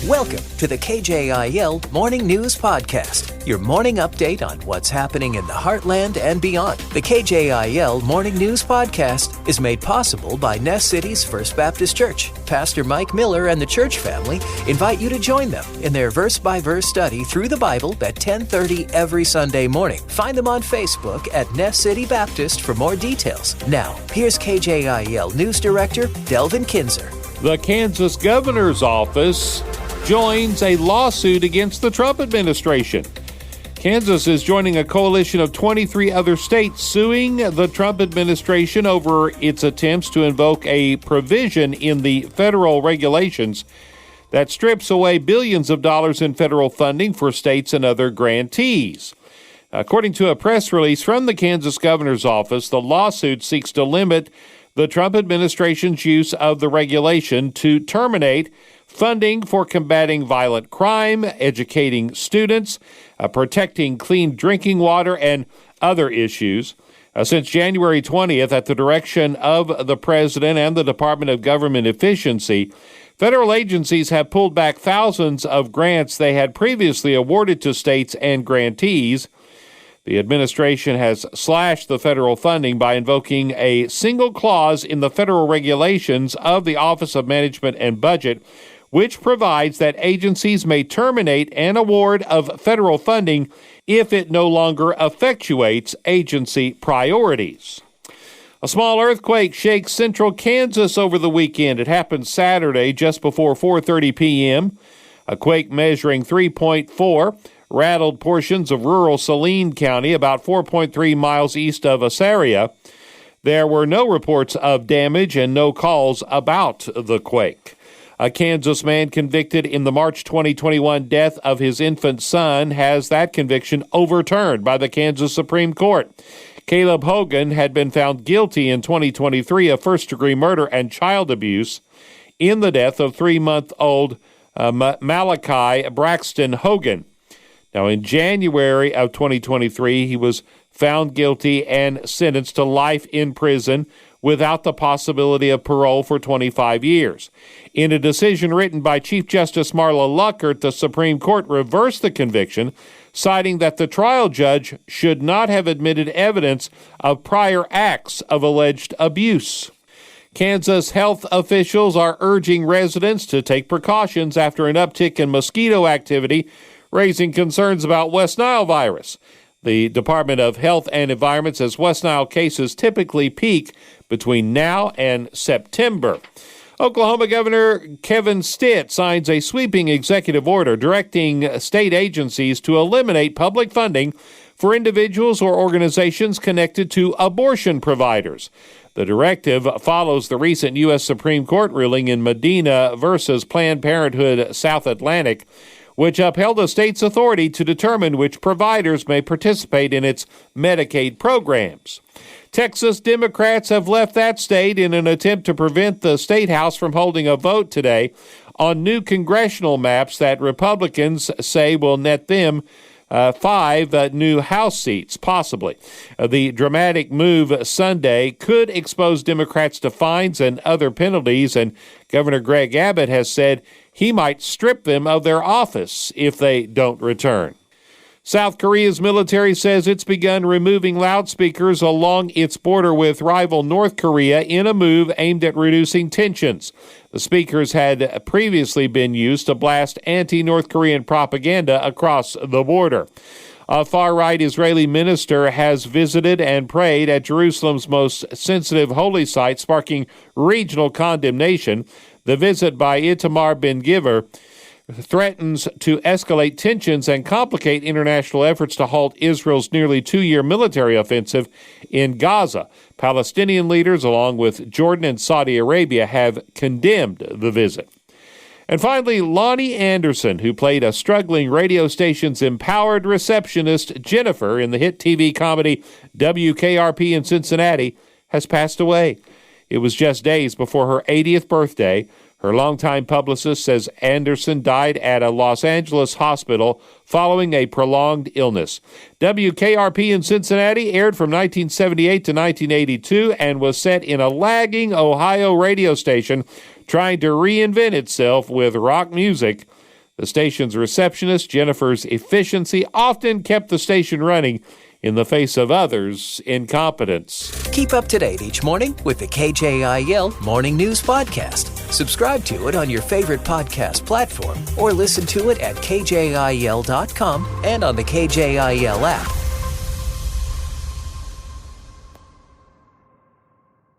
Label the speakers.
Speaker 1: Welcome to the KJIL Morning News Podcast, your morning update on what's happening in the Heartland and beyond. The KJIL Morning News Podcast is made possible by Ness City's First Baptist Church. Pastor Mike Miller and the church family invite you to join them in their verse-by-verse study through the Bible at 10:30 every Sunday morning. Find them on Facebook at Ness City Baptist for more details. Now, here's KJIL News Director Delvin Kinzer.
Speaker 2: The Kansas governor's office joins a lawsuit against the Trump administration. Kansas is joining a coalition of 23 other states suing the Trump administration over its attempts to invoke a provision in the federal regulations that strips away billions of dollars in federal funding for states and other grantees. According to a press release from the Kansas governor's office, the lawsuit seeks to limit the Trump administration's use of the regulation to terminate funding for combating violent crime, educating students, protecting clean drinking water, and other issues. Since January 20th, at the direction of the president and the Department of Government Efficiency, federal agencies have pulled back thousands of grants they had previously awarded to states and grantees. The administration has slashed the federal funding by invoking a single clause in the federal regulations of the Office of Management and Budget, which provides that agencies may terminate an award of federal funding if it no longer effectuates agency priorities. A small earthquake shakes central Kansas over the weekend. It happened Saturday just before 4:30 p.m. A quake measuring 3.4 rattled portions of rural Saline County, about 4.3 miles east of Assaria. There were no reports of damage and no calls about the quake. A Kansas man convicted in the March 2021 death of his infant son has that conviction overturned by the Kansas Supreme Court. Caleb Hogan had been found guilty in 2023 of first-degree murder and child abuse in the death of 3-month-old Malachi Braxton Hogan. Now, in January of 2023, he was found guilty and sentenced to life in prison without the possibility of parole for 25 years. In a decision written by Chief Justice Marla Luckert, the Supreme Court reversed the conviction, citing that the trial judge should not have admitted evidence of prior acts of alleged abuse. Kansas health officials are urging residents to take precautions after an uptick in mosquito activity, raising concerns about West Nile virus. The Department of Health and Environment says West Nile cases typically peak between now and September. Oklahoma Governor Kevin Stitt signs a sweeping executive order directing state agencies to eliminate public funding for individuals or organizations connected to abortion providers. The directive follows the recent U.S. Supreme Court ruling in Medina versus Planned Parenthood South Atlantic, which upheld a state's authority to determine which providers may participate in its Medicaid programs. Texas Democrats have left that state in an attempt to prevent the state house from holding a vote today on new congressional maps that Republicans say will net them 5 new House seats, possibly. The dramatic move Sunday could expose Democrats to fines and other penalties, and Governor Greg Abbott has said he might strip them of their office if they don't return. South Korea's military says it's begun removing loudspeakers along its border with rival North Korea in a move aimed at reducing tensions. The speakers had previously been used to blast anti-North Korean propaganda across the border. A far-right Israeli minister has visited and prayed at Jerusalem's most sensitive holy site, sparking regional condemnation. The visit by Itamar Ben-Gvir threatens to escalate tensions and complicate international efforts to halt Israel's nearly 2-year military offensive in Gaza. Palestinian leaders, along with Jordan and Saudi Arabia, have condemned the visit. And finally, Lonnie Anderson, who played a struggling radio station's empowered receptionist, Jennifer, in the hit TV comedy WKRP in Cincinnati, has passed away. It was just days before her 80th birthday. Her longtime publicist says Anderson died at a Los Angeles hospital following a prolonged illness. WKRP in Cincinnati aired from 1978 to 1982 and was set in a lagging Ohio radio station trying to reinvent itself with rock music. The station's receptionist, Jennifer's efficiency, often kept the station running in the face of others' incompetence.
Speaker 1: Keep up to date each morning with the KJIL Morning News Podcast. Subscribe to it on your favorite podcast platform or listen to it at kjil.com and on the KJIL app.